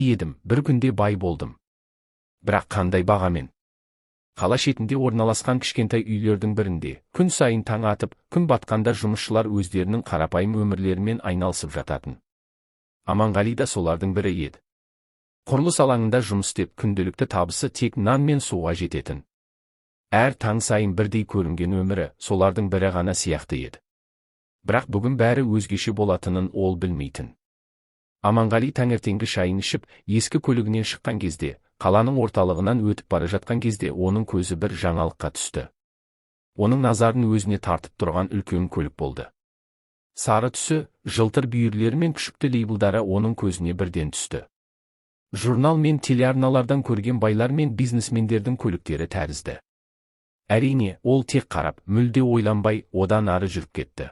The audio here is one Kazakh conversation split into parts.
едім, бір күнде бай болдым. Бірақ қандай бағамен? Қала шетінде орналасқан кішкентай үйлердің бірінде, күн сайын таң атып, күн батқанда жұмысшылар өздерінің қарапайым өмірлерімен айналысып жататын. Аманғали да солардың бірі еді. Құрылыс алаңында жұмыс істеп, күнделікті табысы тек нан мен суға жететін. Әр таң сайын бірдей көрінген өмірі солардың бірі ғана сияқты еді. Бірақ бүгін бәрі өзгеше болатынын ол білмейтін. Аманғали таңертеңгі шайын ішіп, ескі көлігінен шыққан кезде, қаланың орталығынан өтіп бара жатқан кезде оның көзі бір жаңалыққа түсті. Оның назарын өзіне тартып тұрған үлкен көлік болды. Сары түсі, жылтыр бүйірлері мен күшікті лейблдары оның көзіне бірден түсті. Журнал мен телеарналардан көрген байлар мен бизнесмендердің көліктері тәрізді. Әрине, ол тек қарап, мүлде ойланбай, одан ары жүріп кетті.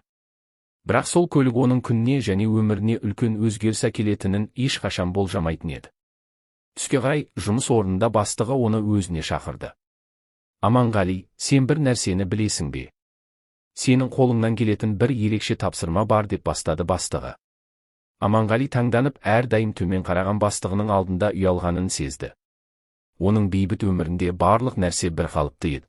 Бірақ сол көлік оның күніне және өміріне үлкен өзгеріс әкелетінін ешқашан болжамайтын еді. Түске қарай жұмыс орнында бастығы оны өзіне шақырды. Аманғали, сен бір нәрсені білесің бе? Сенің қолыңнан келетін бір ерекше тапсырма бар, деп бастады бастығы. Аманғали таңданып, әрдайым төмен қараған бастығының алдында ұялғанын сезді. Оның бейбіт өмірінде барлық нәрсе бір қалыпты еді.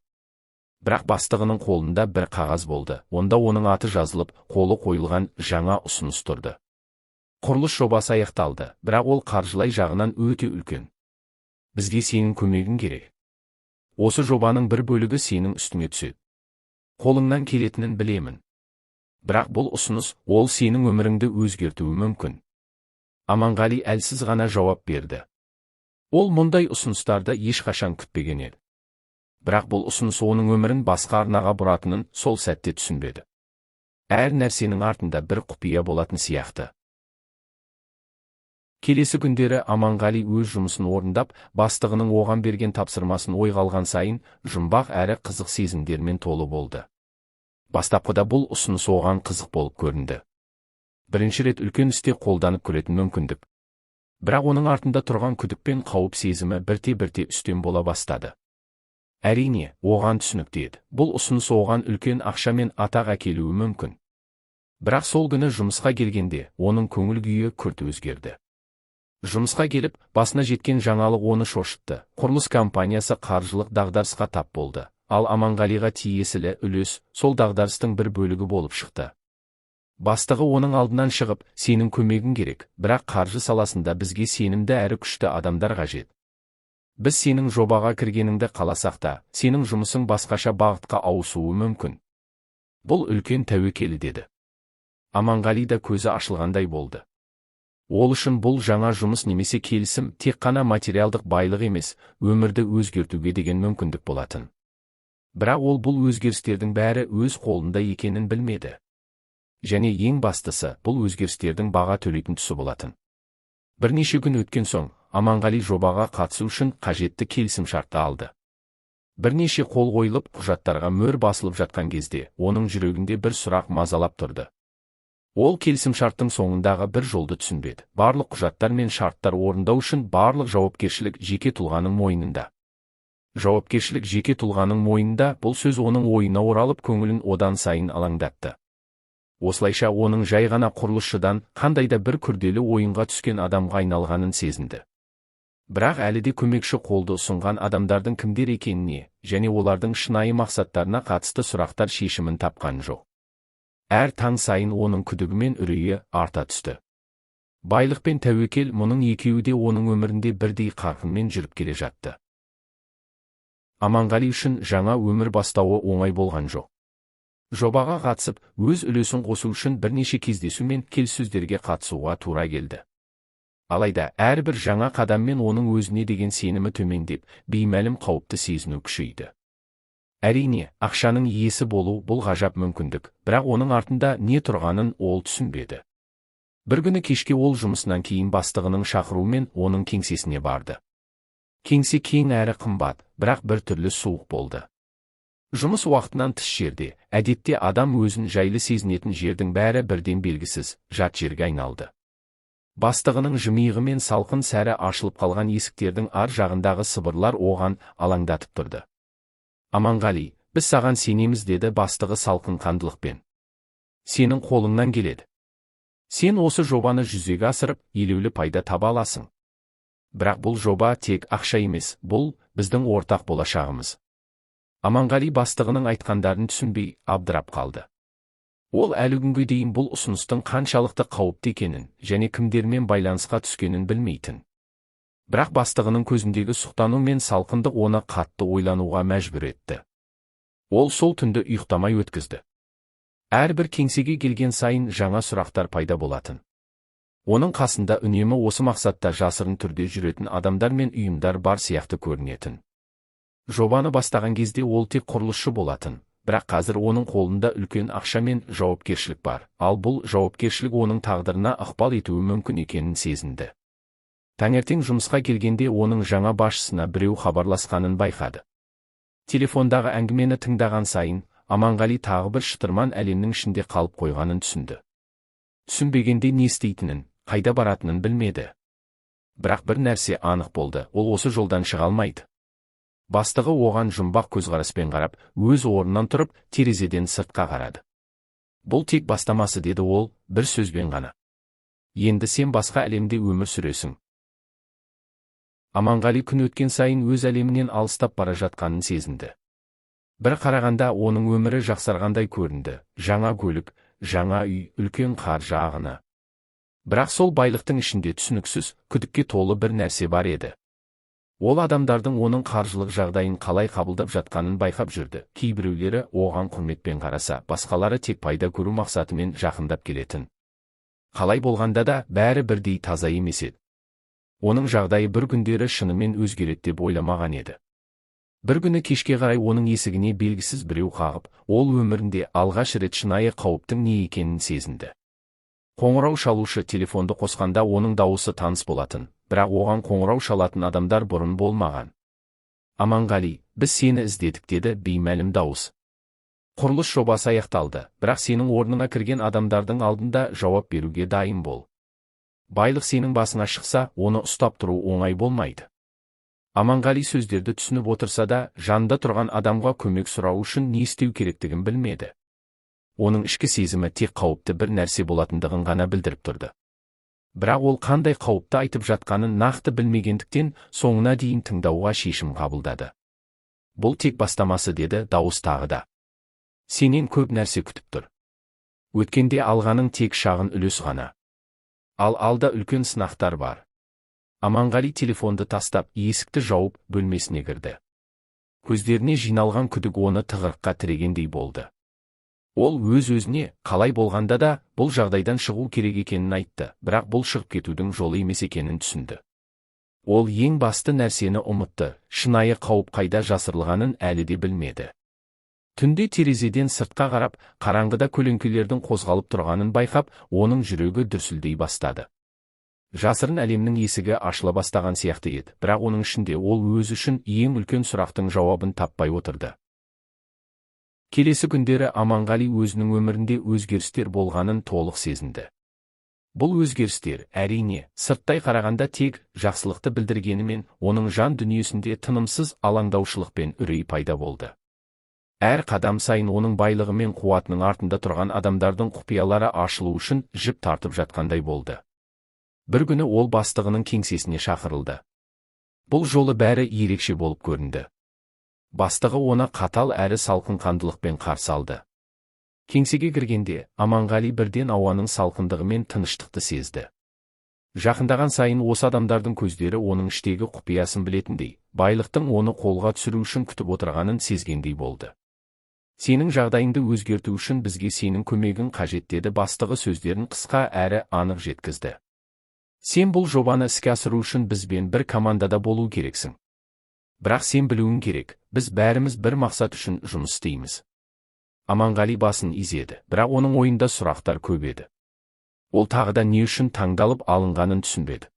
Бірақ бастығының қолында бір қағаз болды. Онда оның аты жазылып, қолы қойылған жаңа ұсыныс тұрды. Құрылыс жобасы аяқталды, бірақ ол қаржылай жағынан өте үлкен. Бізге сенің көмегің керек. Осы жобаның бір бөлігі сенің үстіңе түседі. Қолыңнан келетінін білемін. Бірақ бұл ұсыныс, ол сенің өміріңді өзгертуі мүмкін. Аманғали әлсіз ғана жауап берді. Ол мұндай ұсыныстарды ешқашан күтпеген еді. Бірақ бұл ұсыныс оның өмірін басқа арнаға бұратынын сол сәтте түсінбеді. Әр нәрсенің артында бір құпия болатын сияқты. Келесі күндері Аманғали өз жұмысын орындап, бастығының оған берген тапсырмасын ойға алған сайын, жұмбақ әрі қызық сезімдермен толы болды. Бастапқыда бұл ұсыныс оған қызық болып көрінді. Бірінші рет үлкен істе қолданып көретін мүмкіндік. Бірақ оның артында тұрған күдік пен қауіп сезімі бірте-бірте үстем бола бастады. Әрине, оған түсінікті еді. Бұл ұсыныс оған үлкен ақша мен атақ әкелуі мүмкін. Бірақ сол күні жұмысқа келгенде, оның көңіл күйі күрт өзгерді. Жұмысқа келіп, басына жеткен жаңалық оны шошытты. Құрылыс компаниясы қаржылық дағдарысқа тап болды, ал Аманғалиға тиесілі үлес сол дағдарыстың бір бөлігі болып шықты. Бастығы оның алдынан шығып, сенің көмегің керек, бірақ қаржы саласында бізге сенімді әрі күшті адамдар қажет. Біз сенің жобаға кіргеніңді қаласақ та, сенің жұмысың басқаша бағытқа ауысуы мүмкін. Бұл үлкен тәуекел, деді. Аманғали да көзі ашылғандай болды. Ол үшін бұл жаңа жұмыс немесе келісім тек қана материалдық байлық емес, өмірді өзгертуге деген мүмкіндік болатын. Бірақ ол бұл өзгерістердің бәрі өз қолында екенін білмеді. Және ең бастысы, бұл өзгерістердің баға төлейтін тұсы болатын. Бірнеше күн өткен соң, Аманғали жобаға қатысу үшін қажетті келісімшартты алды. Бірнеше қол қойылып, құжаттарға мөр басылып жатқан кезде, оның жүрегінде бір сұрақ мазалап тұрды. Ол келісімшарттың соңындағы бір жолды түсінбеді. Барлық құжаттар мен шарттар орындау үшін барлық жауапкершілік жеке тұлғаның мойнында. Жауапкершілік жеке тұлғаның мойнында, бұл сөз оның ойына оралып, көңілін одан сайын алаңдатты. Осылайша оның жай ғана құрылысшыдан қандайда бір күрделі ойынға түскен адамға айналғанын сезінді. Бірақ әлі де көмекші қолды ұсынған адамдардың кімдер екеніне, және олардың шынайы мақсаттарына қатысты сұрақтар шешімін тапқан жоқ. Әр таң сайын оның күдігі мен үрейі арта түсті. Байлық пен тәуекел, мұның екеуі де оның өмірінде бірдей қарқынмен жүріп келе жатты. Аманғали үшін жаңа өмір бастауы оңай болған жоқ. Жобаға қатысып, өз үлесін қосу үшін бірнеше кездесу мен келіссөздерге қатысуға тура келді. Алайда, әрбір жаңа қадаммен оның өзіне деген сенімі төмендеп, беймәлім қауіпті сезіну күшейді. Әрине, ақшаның иесі болу бұл ғажап мүмкіндік, бірақ оның артында не тұрғанын ол түсінбеді. Бір күні кешке ол жұмысынан кейін бастығының шақыруымен оның кеңсесіне барды. Кеңсе кең әрі қымбат, бірақ бір түрлі суық болды. Жұмыс уақытынан тыс жерде, әдетте адам өзін жайлы сезінетін жердің бәрі бірден белгісіз, жат жерге айналды. Бастығының жымиығы мен салқын сәрі ашылып қалған есіктердің ар жағындағы сыбырлар оған алаңдатып тұрды. Аманғали, біз саған сенеміз, деді бастығы салқын қандылықпен. Сенің қолыңнан келеді. Сен осы жобаны жүзеге асырып, елеулі пайда таба аласың. Бірақ бұл жоба тек ақша емес, бұл біздің ортақ болашағымыз. Аманғали бастығының айтқандарын түсінбей абдырап қалды. Ол әлі күнге дейін бұл ұсыныстың қаншалықты қауіпті екенін және кімдермен байланысқа түскенін білмейтін. Бірақ бастығының көзіндегі сұқтану мен салқындық оны қатты ойлануға мәжбүр етті. Ол сол түнді ұйықтамай өткізді. Әрбір кеңсеге келген сайын жаңа сұрақтар пайда болатын. Оның қасында үнемі осы мақсатта жасырын түрде жүретін адамдар мен ұйымдар бар сияқты көрінетін. Жобаны бастаған кезде ол тек құрылысшы болатын, бірақ қазір оның қолында үлкен ақша мен жауапкершілік бар, ал бұл жауапкершілік оның тағдырына ықпал етуі мүмкін екенін сезінді. Таңертең жұмысқа келгенде оның жаңа басшысына біреу хабарласқанын байқады. Телефондағы әңгімені тыңдаған сайын, Аманғали тағы бір шытырман әлемнің ішінде қалып қойғанын түсінді. Түсінбегенде не істейтінін, қайда баратынын білмеді. Бірақ бір нәрсе анық болды, ол осы жолдан шыға алмайды. Бастығы оған жұмбақ көзқараспен қарап, өз орнынан тұрып, терезеден сыртқа қарады. Бұл тек бастамасы, деді ол, бір сөзбен ғана. Енді сен басқа әлемде өмір сүресің. Аманғали күн өткен сайын өз әлемінен алыстап бара жатқанын сезінді. Бір қарағанда оның өмірі жақсарғандай көрінді, жаңа көлік, жаңа үй, үлкен қаржы ағыны. Бірақ сол байлықтың ішінде түсініксіз, күдікке толы бір нәрсе бар еді. Ол адамдардың оның қаржылық жағдайын қалай қабылдап жатқанын байқап жүрді. Кейбіреулері оған құрметпен қараса, басқалары тек пайда көру мақсатымен жақындап келетін. Қалай болғанда да бәрі бірдей таза емес еді. Оның жағдайы бір күндері шынымен өзгереді деп ойламаған еді. Бір күні кешке қарай оның есігіне белгісіз біреу қағып, ол өмірінде алғаш рет шынайы қауіптің не екенін сезінді. Қоңырау шалушы телефонды қосқанда оның дауысы таныс болатын, бірақ оған қоңырау шалатын адамдар бұрын болмаған. Аманғали, біз сені іздедік, деді беймәлім дауыс. Құрылыс жобасы аяқталды, бірақ сенің орнына кірген адамдардың алдында жауап беруге дайын бол. Байлық сенің басыңа шықса, оны ұстап тұру оңай болмайды. Аманғали сөздерді түсініп отырса да, жанында тұрған адамға көмек сұрау үшін не істеу керектігін білмеді. Оның ішкі сезімі тек қауіпті бір нәрсе болатындығын ғана білдіріп тұрды. Бірақ ол қандай қауіпті айтып жатқанын нақты білмегендіктен, соңына дейін тыңдауға шешім қабылдады. Бұл тек бастамасы, деді дауыс тағы да. Сенен көп нәрсе күтіп тұр. Өткенде алғаның тек шағын үлес ғана. Ал алда үлкен сынақтар бар. Аманғали телефонды тастап, есікті жауып, бөлмесіне кірді. Көздеріне жиналған күдік оны тығырыққа тірегендей болды. Ол өз-өзіне, қалай болғанда да, бұл жағдайдан шығу керек екенін айтты, бірақ бұл шығып кетудің жолы емес екенін түсінді. Ол ең басты нәрсені ұмытты, шынайы қауіп қайда жасырылғанын әлі де білмеді. Түнде терезеден сыртқа қарап, қараңғыда көлеңкелердің қозғалып тұрғанын байқап, оның жүрегі дүрсілдей бастады. Жасырын әлемнің есігі ашыла бастаған сияқты еді, бірақ оның ішінде ол өзі үшін ең үлкен сұрақтың жауабын таппай отырды. Келесі күндері Аманғали өзінің өмірінде өзгерістер болғанын толық сезінді. Бұл өзгерістер, әрине, сырттай қарағанда тек жақсылықты білдіргенімен, оның жан дүниесінде тынымсыз алаңдаушылық пен үрей пайда болды. Әр қадам сайын оның байлығы мен қуатының артында тұрған адамдардың құпиялары ашылу үшін жіп тартып жатқандай болды. Бір күні ол бастығының кеңсесіне шақырылды. Бұл жолы бәрі ерекше болып көрінді. Бастығы оны қатал әрі салқын қандылықпен қарсы алды. Кеңсеге кіргенде, Аманғали бірден ауаның салқындығы мен тыныштықты сезді. Жақындаған сайын осы адамдардың көздері оның іштегі құпиясын білетіндей, байлықтың оны қолға түсіру үшін күтіп отырғанын сезгендей болды. Сенің жағдайыңды өзгерту үшін бізге сенің көмегің қажет, деді бастығы сөздерін қысқа әрі анық жеткізді. Сен бұл жобаны іске асыру үшін бізбен бір командада болу керексің. Бірақ сен білуің керек, біз бәріміз бір мақсат үшін жұмыс істейміз. Аманғали басын изеді, бірақ оның ойында сұрақтар көп еді. Ол тағы да не үшін таңдалып алынғанын түсінбеді.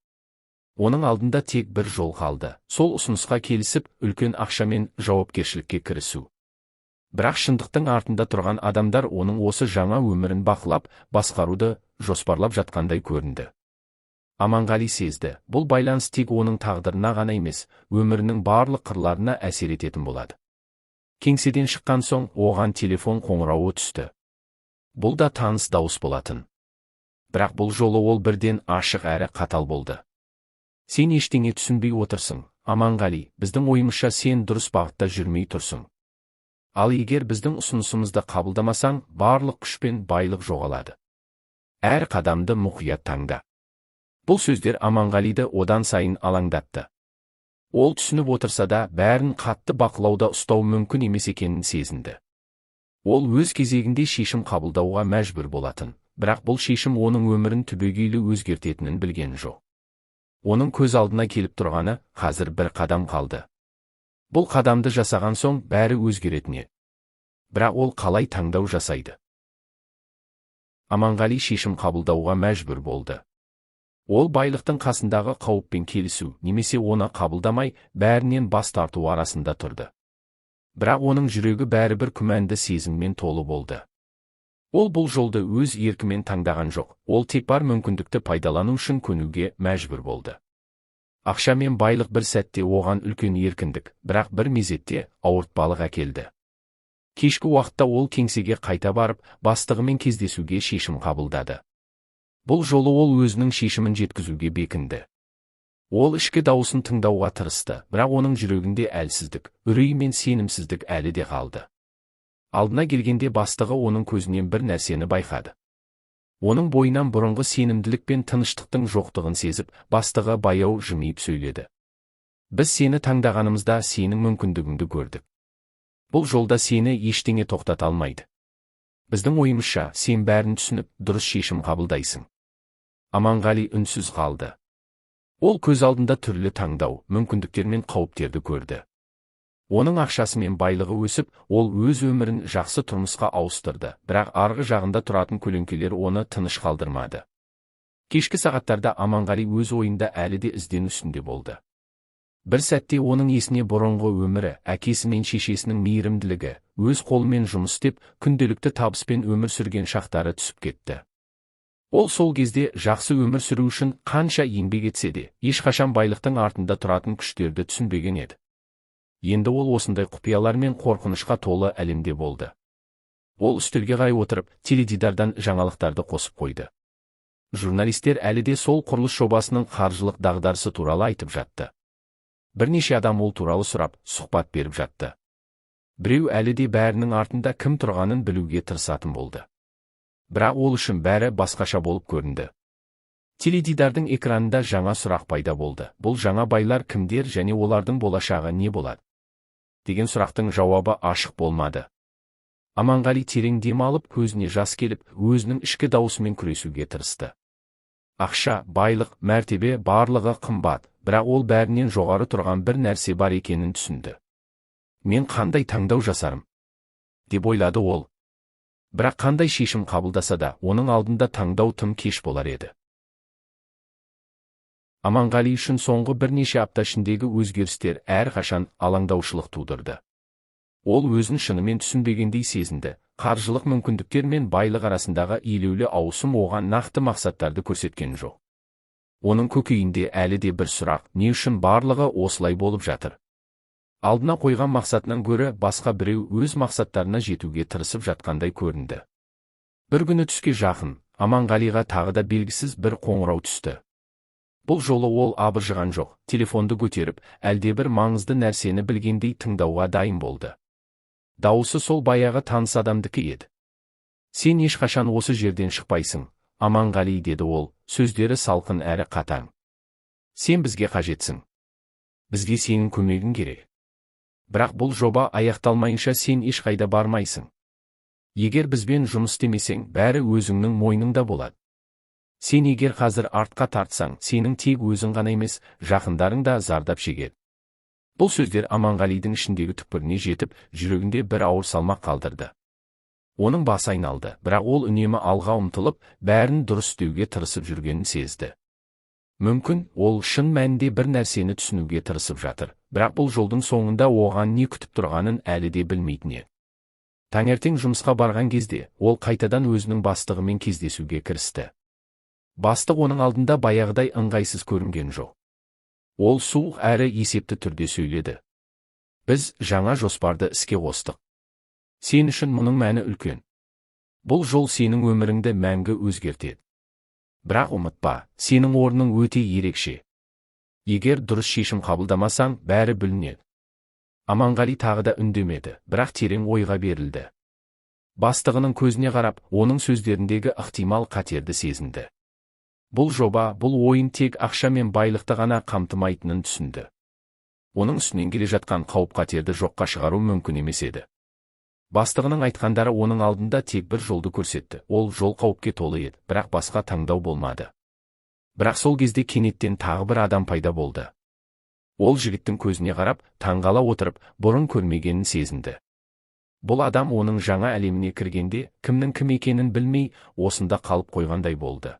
Оның алдында тек бір жол қалды, сол ұсынысқа келісіп, үлкен ақша мен жауапкершілікке кірісу. Бірақ шындықтың артында тұрған адамдар оның осы жаңа өмірін бақылап, басқаруды жоспарлап жатқандай көрінді. Аманғали сезді, бұл байланыс тек оның тағдырына ғана емес, өмірінің барлық қырларына әсер ететін болады. Кеңседен шыққан соң, оған телефон қоңырауы түсті. Бұл да таныс дауыс болатын. Бірақ бұл жолы ол бірден ашық әрі қатал болды. Сен ештеңе түсінбей отырсың, Аманғали, біздің ойымызша сен дұрыс бағытта жүрмей тұрсың. Ал егер біздің ұсынысымызды қабылдамасаң, барлық күш пен байлық жоғалады. Әр қадамды мұқият таңда. Бұл сөздер Аманғалиды одан сайын алаңдатты. Ол түсініп отырса да, бәрін қатты бақылауда ұстау мүмкін емес екенін сезінді. Ол өз кезегінде шешім қабылдауға мәжбүр болатын, бірақ бұл шешім оның өмірін түбегейлі өзгертетінін білген жоқ. Оның көз алдына келіп тұрғаны қазір бір қадам қалды. Бұл қадамды жасаған соң бәрі өзгеретіне. Бірақ ол қалай таңдау жасайды? Аманғали шешім қабылдауға мәжбүр болды. Ол байлықтың қасындағы қауіппен келісу, немесе оны қабылдамай, бәрінен бас тарту арасында тұрды. Бірақ оның жүрегі бәрібір күмәнді сезіммен толы болды. Ол бұл жолды өз еркімен таңдаған жоқ, ол тек бар мүмкіндікті пайдалану үшін көнуге мәжбүр болды. Ақша мен байлық бір сәтте оған үлкен еркіндік, бірақ бір мезетте ауыртпалық әкелді. Кешкі уақытта ол кеңсеге қайта барып, бастығымен кездесуге шешім қабылдады. Бұл жолы ол өзінің шешімін жеткізуге бекінді. Ол ішкі дауысын тыңдауға тырысты, бірақ оның жүрегінде әлсіздік, үрей мен сенімсіздік әлі де қалды. Алдына келгенде бастығы оның көзінен бір нәрсені байқады. Оның бойынан бұрынғы сенімділік пен тыныштықтың жоқтығын сезіп, бастығы баяу жымиып сөйледі. Біз сені таңдағанымызда сенің мүмкіндігіңді көрдік. Бұл жолда сені ештеңе тоқтата алмайды. Біздің ойымызша, сен бәрін түсініп, дұрыс шешім қабылдайсың. Аманғали үнсіз қалды. Ол көз алдында түрлі таңдау, мүмкіндіктер мен қауіптерді көрді. Оның ақшасы мен байлығы өсіп, ол өз өмірін жақсы тұрмысқа ауыстырды, бірақ арғы жағында тұратын көлеңкелер оны тыныш қалдырмады. Кешкі сағаттарда Аманғали өз ойында әлі де іздену үстінде болды. Бір сәтте оның есіне бұрынғы өмірі, әкесі мен шешесінің мейірімділігі, өз қолымен жұмыс істеп, күнделікті табыспен өмір сүрген шақтары түсіп кетті. Ол сол кезде жақсы өмір сүру үшін қанша еңбек етсе де, ешқашан байлықтың артында тұратын күштерді түсінбеген еді. Енді ол осындай құпиялар мен қорқынышқа толы әлемде болды. Ол үстелге қарай отырып, теледидардан жаңалықтарды қосып қойды. Журналистер әлі де сол құрылыс жобасының қаржылық дағдарысы туралы айтып жатты. Бірнеше адам ол туралы сұрап, сұхбат беріп жатты. Біреу әлі де бәрінің артында кім тұрғанын білуге тырысатын болды. Бірақ ол үшін бәрі басқаша болып көрінді. Теледидардың экранында жаңа сұрақ пайда болды. Бұл жаңа байлар кімдер және олардың болашағы не болады? Деген сұрақтың жауабы ашық болмады. Аманғали терең дем алып, көзіне жас келіп, өзінің ішкі даусымен күресуге тырысты. Ақша, байлық, мәртебе барлығы қымбат, бірақ ол бәрінен жоғары тұрған бір нәрсе бар екенін түсінді. Мен қандай таңдау жасарым? Деп ойлады ол. Бірақ қандай шешім қабылдаса да, оның алдында таңдау тым кеш болар еді. Аманғали үшін соңғы бірнеше апта ішіндегі өзгерістер әрқашан алаңдаушылық тудырды. Ол өзін шынымен түсінбегендей сезінді. Қаржылық мүмкіндіктер мен байлық арасындағы елеулі ауысым оған нақты мақсаттарды көрсеткен жоқ. Оның көкейінде әлі де бір сұрақ: не үшін барлығы осылай болып жатыр? Алдына қойған мақсатынан гөрі басқа біреу өз мақсаттарына жетуге тырысып жатқандай көрінді. Бір күні түске жақын, Аманғалиға тағы да белгісіз бір қоңырау түсті. Бұл жолы ол абыржыған жоқ, телефонды көтеріп, әлдебір маңызды нәрсені білгендей тыңдауға дайын болды. Дауысы сол баяғы таныс адамдікі еді. Сен ешқашан осы жерден шықпайсың, Аманғали, деді ол, сөздері салқын әрі қатаң. Сен бізге қажетсің. Бізге сенің көмегің керек. Бірақ бұл жоба аяқталмайынша сен ешқайда бармайсың. Егер бізбен жұмыс істемесең, бәрі өзіңнің мойныңда болады. Сен егер қазір артқа тартсаң, сенің тек өзің ғана емес, жақындарың да зардап шегеді. Бұл сөздер Аманғалидың ішіндегі түкпіріне жетіп, жүрегінде бір ауыр салмақ қалдырды. Оның басы айналды, бірақ ол үнемі алға ұмтылып, бәрін дұрыс істеуге тырысып жүргенін сезді. Мүмкін, ол шын мәнінде бір нәрсені түсінуге тырысып жатыр, бірақ бұл жолдың соңында оған не күтіп тұрғанын әлі де білмейтін еді. Таңертең жұмысқа барған кезде, ол қайтадан өзінің бастығымен кездесуге кірісті. Бастық оның алдында баяғыдай ыңғайсыз көрінген жоқ. Ол суық әрі есепті түрде сөйледі. Біз жаңа жоспарды іске қостық. Сен үшін мұның мәні үлкен. Бұл жол сенің өміріңді мәңгі өзгертеді. Бірақ ұмытпа, сенің орның өте ерекше. Егер дұрыс шешім қабылдамасаң, бәрі бүлінеді. Аманғали тағы да үндемеді, бірақ терең ойға берілді. Бастығының көзіне қарап, оның сөздеріндегі ықтимал қатерді сезінді. Бұл жоба, бұл ойын тек ақша мен байлықты ғана қамтымайтынын түсінді. Оның үстінен келе жатқан қауіп-қатерді жоққа шығару мүмкін емес еді. Бастығының айтқандары оның алдында тек бір жолды көрсетті. Ол жол қауіпке толы еді, бірақ басқа таңдау болмады. Бірақ сол кезде кенеттен тағы бір адам пайда болды. Ол жігіттің көзіне қарап, таңғала отырып, бұрын көрмегенін сезінді. Бұл адам оның жаңа әлеміне кіргенде, кімнің кім екенін білмей, осында қалып қойғандай болды.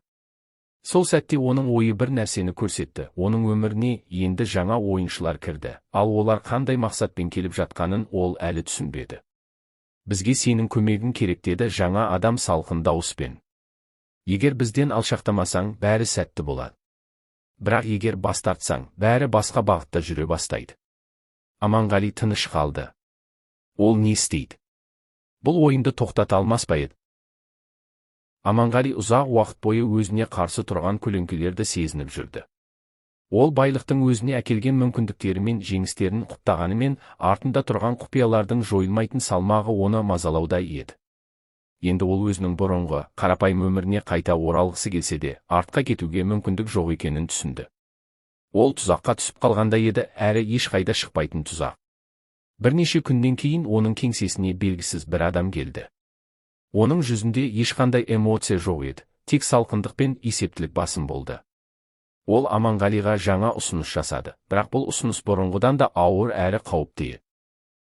Сол сәтте оның ойы бір нәрсені көрсетті. Оның өміріне енді жаңа ойыншылар кірді, ал олар қандай мақсатпен келіп жатқанын ол әлі түсінбеді. Бізге сенің көмегің керек, деді жаңа адам салқын дауыспен. Егер бізден алшақтамасаң, бәрі сәтті болады. Бірақ егер бас тартсаң, бәрі басқа бағытта жүре бастайды. Аманғали тыныш қалды. Ол не істейді? Бұл ойынды тоқтата алмас па еді? Аманғали ұзақ уақыт бойы өзіне қарсы тұрған көлеңкелерді сезініп жүрді. Ол байлықтың өзіне әкелген мүмкіндіктері мен жеңістерін құптағанымен, артында тұрған құпиялардың жойылмайтын салмағы оны мазалауда еді. Енді ол өзінің бұрынғы, қарапайым өміріне қайта оралғысы келсе де, артқа кетуге мүмкіндік жоқ екенін түсінді. Ол тұзаққа түсіп қалғандай еді, әрі ешқайда шықпайтын тұзақ. Бірнеше күннен кейін оның кеңсесіне белгісіз бір адам келді. Оның жүзінде ешқандай эмоция жоқ еді, тек салқындық пен есептілік басым болды. Ол Аманғалиға жаңа ұсыныс жасады, бірақ бұл ұсыныс бұрынғыдан да ауыр әрі қауіпті еді.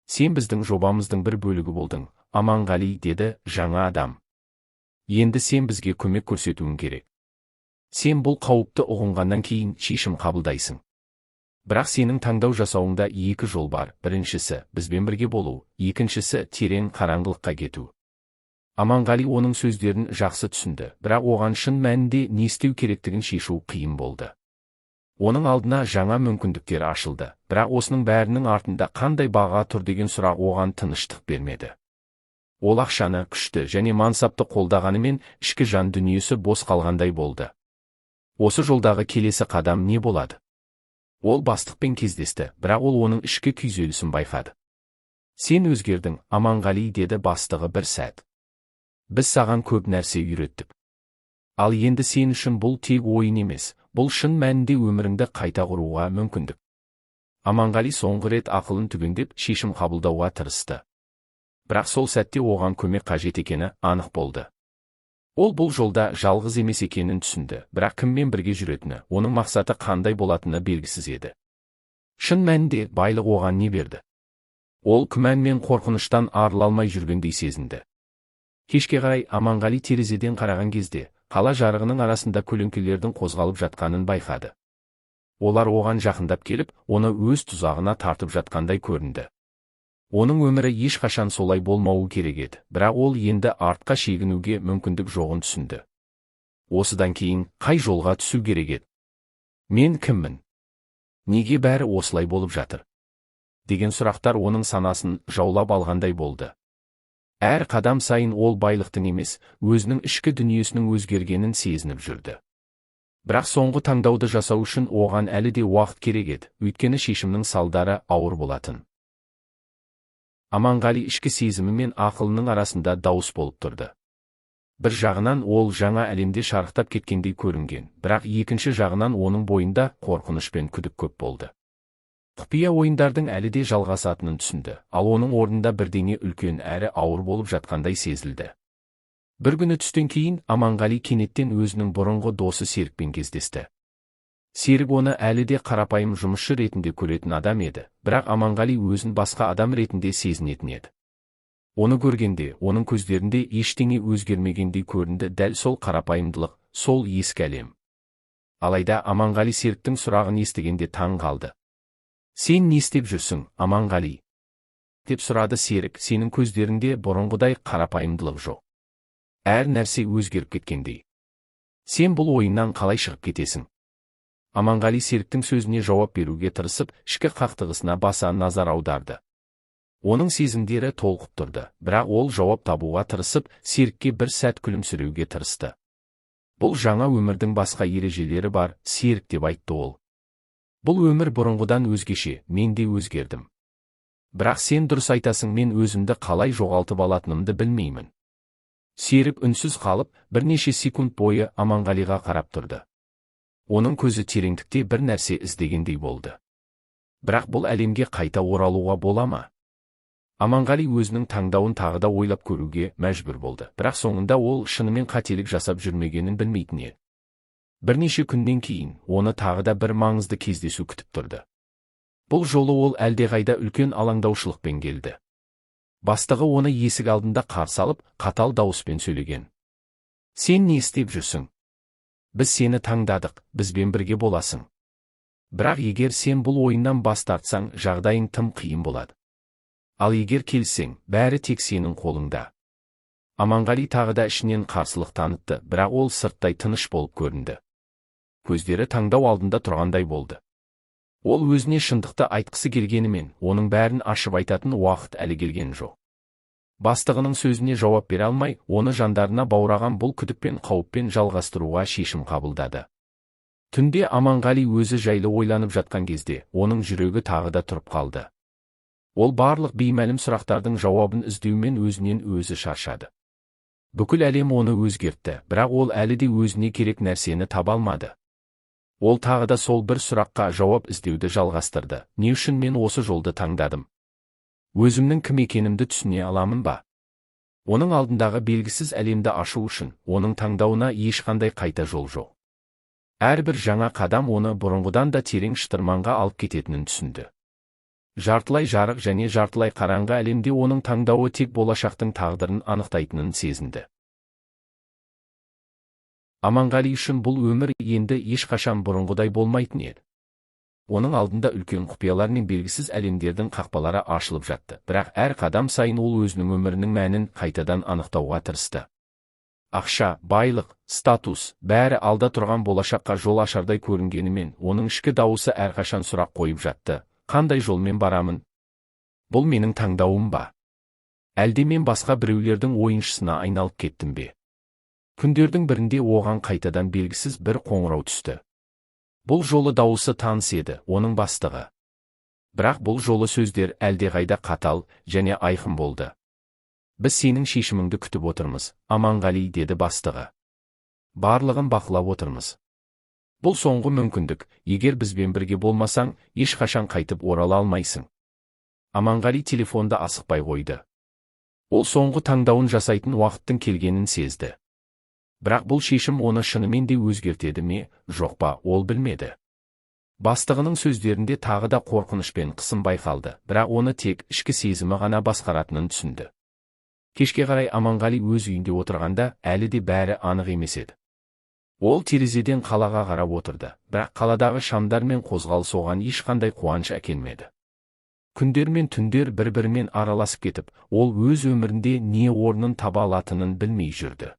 Сен біздің жобамыздың бір бөлігі болдың, Аманғали, деді жаңа адам. Енді сен бізге көмек көрсетуің керек. Сен бұл қауіпті ұғынғаннан кейін шешім қабылдайсың. Бірақ сенің таңдау жасауыңда екі жол бар. Біріншісі, бізбен бірге болу, екіншісі, терең қараңғылыққа кету. Аманғали оның сөздерін жақсы түсінді, бірақ оған шын мәнінде не істеу керектігін шешу қиын болды. Оның алдына жаңа мүмкіндіктер ашылды, бірақ осының бәрінің артында қандай баға тұр деген сұрақ оған тыныштық бермеді. Ол ақшаны, күшті және мансапты қолдағанымен, ішкі жан дүниесі бос қалғандай болды. Осы жолдағы келесі қадам не болады? Ол бастықпен кездесті, бірақ ол оның ішкі күйзелісін байқады. Сен өзгердің, Аманғали, деді бастығы бір сәт. Біз саған көп нәрсе үйреттік. Ал енді сен үшін бұл тек ойын емес, бұл шын мәнінде өміріңді қайта құруға мүмкіндік. Аманғали соңғы рет ақылын түгендеп шешім қабылдауға тырысты. Бірақ сол сәтте оған көмек қажет екені анық болды. Ол бұл жолда жалғыз емес екенін түсінді, бірақ кіммен бірге жүретіні, оның мақсаты қандай болатыны белгісіз еді. Шын мәнінде байлық оған не берді? Ол күмән мен қорқыныштан арыла алмай жүргендей сезінді. Кешке қарай Аманғали терезеден қараған кезде, қала жарығының арасында көлеңкелердің қозғалып жатқанын байқады. Олар оған жақындап келіп, оны өз тұзағына тартып жатқандай көрінді. Оның өмірі ешқашан солай болмауы керек еді, бірақ ол енді артқа шегінуге мүмкіндік жоғын түсінді. Осыдан кейін қай жолға түсу керек еді? Мен кіммін? Неге бәрі осылай болып жатыр? Деген сұрақтар оның санасын жаулап алғандай болды. Әр қадам сайын ол байлықтың емес, өзінің ішкі дүниесінің өзгергенін сезініп жүрді. Бірақ соңғы таңдауды жасау үшін оған әлі де уақыт керек еді, өйткені шешімнің салдары ауыр болатын. Аманғали ішкі сезімі мен ақылының арасында дауыс болып тұрды. Бір жағынан ол жаңа әлемде шарықтап кеткендей көрінген, бірақ екінші жағынан оның бойында қорқыныш пен күдік көп болды. Құпия ойындардың әлі де жалғасатынын түсінді, ал оның орнында бірдеңе үлкен әрі ауыр болып жатқандай сезілді. Бір күні түстен кейін Аманғали кенеттен өзінің бұрынғы досы Серікпен кездесті. Серік оны әлі де қарапайым жұмысшы ретінде көретін адам еді, бірақ Аманғали өзін басқа адам ретінде сезінетін еді. Оны көргенде, оның көздерінде ештеңе өзгермегендей көрінді, дәл сол қарапайымдылық, сол ескі әлем. Алайда Аманғали Серіктің сұрағын естігенде таң қалды. Сен не істеп жүрсің, Аманғали? Деп сұрады Серік, сенің көздерінде бұрынғыдай қарапайымдылық жоқ. Әр нәрсе өзгеріп кеткендей. Сен бұл ойыннан қалай шығып кетесің? Аманғали Серіктің сөзіне жауап беруге тырысып, ішкі қақтығысына баса назар аударды. Оның сезімдері толқып тұрды, бірақ ол жауап табуға тырысып, Серікке бір сәт күлімсіреуге тырысты. Бұл жаңа өмірдің басқа ережелері бар, Серік, деп айтты ол. Бұл өмір бұрынғыдан өзгеше, мен де өзгердім. Бірақ сен дұрыс айтасың, мен өзімді қалай жоғалтып алатынымды білмеймін. Серік үнсіз қалып, бірнеше секунд бойы Аманғалиға қарап тұрды. Оның көзі тереңдікте бір нәрсе іздегендей болды. Бірақ бұл әлемге қайта оралуға бола ма? Аманғали өзінің таңдауын тағы да ойлап көруге мәжбүр болды. Бірақ соңында ол шынымен қателік жасап жүрмегенін білмейтін еді. Бірнеше күннен кейін оны тағы да бір маңызды кездесу күтіп тұрды. Бұл жолы ол әлдеқайда үлкен алаңдаушылықпен келді. Бастығы оны есік алдында қарсы алып, қатал дауыспен сөйлеген. Сен не істеп жүрсің? Біз сені таңдадық, бізбен бірге боласың. Бірақ егер сен бұл ойыннан бас тартсаң, жағдайың тым қиын болады. Ал егер келсең, бәрі тек сенің қолыңда. Аманғали тағы да ішінен қарсылық танытты, бірақ ол сырттай тыныш болып көрінді. Көздері таңдау алдында тұрғандай болды. Ол өзіне шындықты айтқысы келгенімен, оның бәрін ашып айтатын уақыт әлі келген жоқ. Бастығының сөзіне жауап бере алмай, оны жандарына баураған бұл күдік пен қауіппен жалғастыруға шешім қабылдады. Түнде Аманғали өзі жайлы ойланып жатқан кезде, оның жүрегі тағы да тұрып қалды. Ол барлық беймәлім сұрақтардың жауабын іздеумен өзінен өзі шаршады. Бүкіл әлем оны өзгертті, бірақ ол әлі де өзіне керек нәрсені таба алмады. Ол тағы да сол бір сұраққа жауап іздеуді жалғастырды. Не үшін мен осы жолды таңдадым? Өзімнің кім екенімді түсіне аламын ба? Оның алдындағы белгісіз әлемді ашу үшін, оның таңдауына ешқандай қайта жол жоқ. Әрбір жаңа қадам оны бұрынғыдан да терең шытырманға алып кететінін түсінді. Жартылай жарық және жартылай қараңғы әлемде оның таңдауы тек болашақтың тағдырын анықтайтынын сезінді. Аманғали үшін бұл өмір енді ешқашан бұрынғыдай болмайтын еді. Оның алдында үлкен құпиялар мен белгісіз әлемдердің қақпалары ашылып жатты, бірақ әр қадам сайын ол өзінің өмірінің мәнін қайтадан анықтауға тырысты. Ақша, байлық, статус, бәрі алда тұрған болашаққа жол ашардай көрінгенімен, оның ішкі дауысы әрқашан сұрақ қойып жатты. Қандай жолмен барамын? Бұл менің таңдауым ба? Әлде мен басқа біреулердің ойыншысына айналып кеттім бе? Күндердің бірінде оған қайтадан белгісіз бір қоңырау түсті. Бұл жолы дауысы таныс еді, оның бастығы. Бірақ бұл жолы сөздер әлдеқайда қатал және айқын болды. Біз сенің шешіміңді күтіп отырмыз, Аманғали, деді бастығы. Барлығын бақылап отырмыз. Бұл соңғы мүмкіндік, егер бізбен бірге болмасаң, ешқашан қайтып орала алмайсың. Аманғали телефонды асықпай қойды. Ол соңғы таңдауын жасайтын уақыттың келгенін сезді. Бірақ бұл шешім оны шынымен де өзгертеді ме, жоқ па, ол білмеді. Бастығының сөздерінде тағы да қорқыныш пен қысым байқалды, бірақ оны тек ішкі сезімі ғана басқаратынын түсінді. Кешке қарай Аманғали өз үйінде отырғанда, әлі де бәрі анық емес еді. Ол терезеден қалаға қарап отырды, бірақ қаладағы шамдар мен қозғалыс оған ешқандай қуаныш әкелмеді. Күндер мен түндер бір-бірімен араласып кетіп, ол өз өмірінде не орнын таба алатынын білмей жүрді.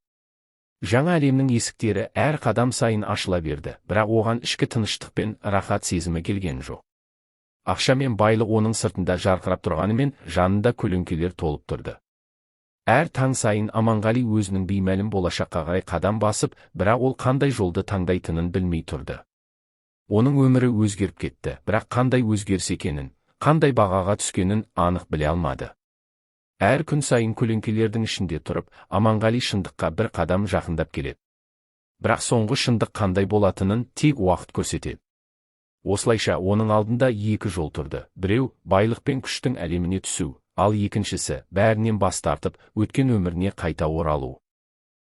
Жаңа әлемнің есіктері әр қадам сайын ашыла берді, бірақ оған ішкі тыныштық пен рахат сезімі келген жоқ. Ақша мен байлық оның сыртында жарқырап тұрғанымен, жанында көлеңкелер толып тұрды. Әр таң сайын Аманғали өзінің беймәлім болашаққа қарай қадам басып, бірақ ол қандай жолды таңдайтынын білмей тұрды. Оның өмірі өзгеріп кетті, бірақ қандай өзгеріс екенін, қандай бағаға түскенін анық біле алмады. Әр күн сайын көлеңкелердің ішінде тұрып, Аманғали шындыққа бір қадам жақындап келеді. Бірақ соңғы шындық қандай болатынын тек уақыт көрсетеді. Осылайша оның алдында екі жол тұрды. Біреу байлық пен күштің әлеміне түсу, ал екіншісі бәрінен бас тартып, өткен өміріне қайта оралу.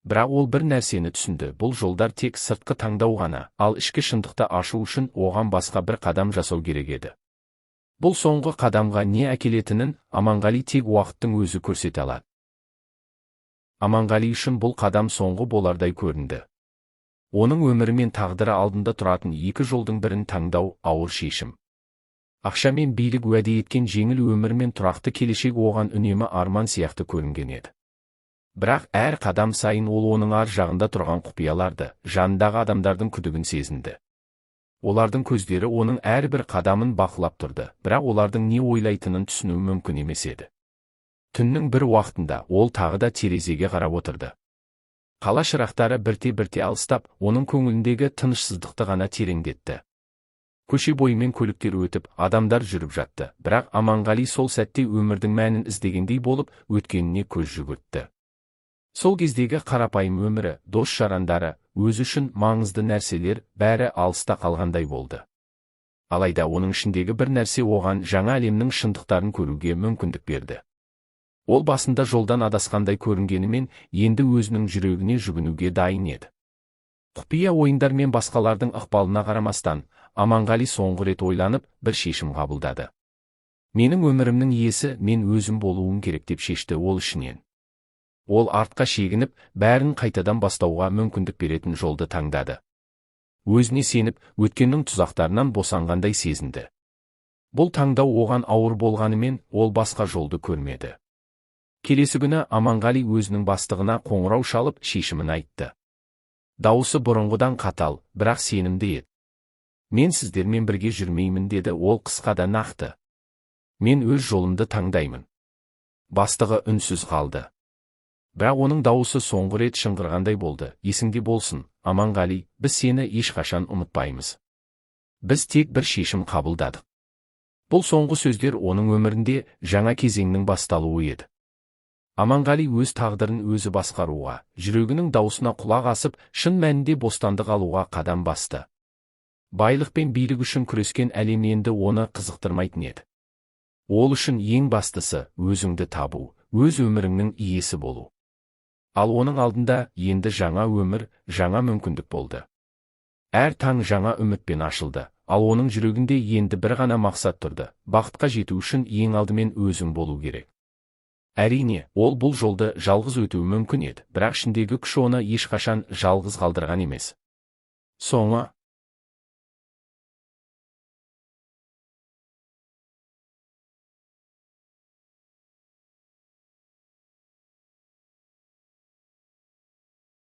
Бірақ ол бір нәрсені түсінді, бұл жолдар тек сыртқы таңдау ғана, ал ішкі шындықты ашу үшін оған басқа бір қадам жасау керек еді. Бұл соңғы қадамға не әкелетінін Аманғали тек уақыттың өзі көрсете алады. Аманғали үшін бұл қадам соңғы болардай көрінді. Оның өмірі мен тағдыры алдында тұратын екі жолдың бірін таңдау ауыр шешім. Ақша мен билік уәде еткен жеңіл өмір мен тұрақты келешек оған үнемі арман сияқты көрінген еді. Бірақ әр қадам сайын ол оның ар жағында тұрған құпияларды, жанындағы адамдардың күдігін сезінді. Олардың көздері оның әрбір қадамын бақылап тұрды, бірақ олардың не ойлайтынын түсіну мүмкін емес еді. Түннің бір уақытында ол тағы да терезеге қарап отырды. Қала шырақтары бірте-бірте алыстап, оның көңіліндегі тынышсыздықты ғана тереңдетті. Көше бойымен көліктер өтіп, адамдар жүріп жатты, бірақ Аманғали сол сәтте өмірдің мәнін іздегендей болып, өткеніне көз жүгіртті. Сол кездегі қарапайым өмірі, дос-жарандары, өзі үшін маңызды нәрселер бәрі алыста қалғандай болды. Алайда оның ішіндегі бір нәрсе оған жаңа әлемнің шындықтарын көруге мүмкіндік берді. Ол басында жолдан адасқандай көрінгенімен, енді өзінің жүрегіне жүгінуге дайын еді. Құпия ойындар мен басқалардың ықпалына қарамастан, Аманғали соңғы рет ойланып, бір шешім қабылдады. Менің өмірімнің иесі мен өзім болуым керек деп шешті ол ішінен. Ол артқа шегініп, бәрін қайтадан бастауға мүмкіндік беретін жолды таңдады. Өзіне сеніп, өткеннің тұзақтарынан босанғандай сезінді. Бұл таңдау оған ауыр болғанымен, ол басқа жолды көрмеді. Келесі күні Аманғали өзінің бастығына қоңырау шалып шешімін айтты. Дауысы бұрынғыдан қатал, бірақ сенімді еді. Мен сіздермен бірге жүрмеймін деді ол қысқа да нақты. Мен өз жолымды таңдаймын. Бастығы үнсіз қалды. Бірақ оның дауысы соңғы рет шыңғырғандай болды. Есіңде болсын, Аманғали, біз сені ешқашан ұмытпаймыз. Біз тек бір шешім қабылдадық. Бұл соңғы сөздер оның өмірінде жаңа кезеңнің басталуы еді. Аманғали өз тағдырын өзі басқаруға, жүрегінің даусына құлақ асып, шын мәнінде бостандық алуға қадам басты. Байлық пен билік үшін күрескен әлем енді оны қызықтырмайтын еді. Ол үшін ең бастысы өзіңді табу, өз өміріңнің иесі болу. Ал оның алдында енді жаңа өмір, жаңа мүмкіндік болды. Әр таң жаңа үмітпен ашылды, ал оның жүрегінде енді бір ғана мақсат тұрды: бақытқа жету үшін ең алдымен өзің болу керек. Әрине, ол бұл жолды жалғыз өтуі мүмкін еді, бірақ ішіндегі күш оны ешқашан жалғыз қалдырған емес. Соңы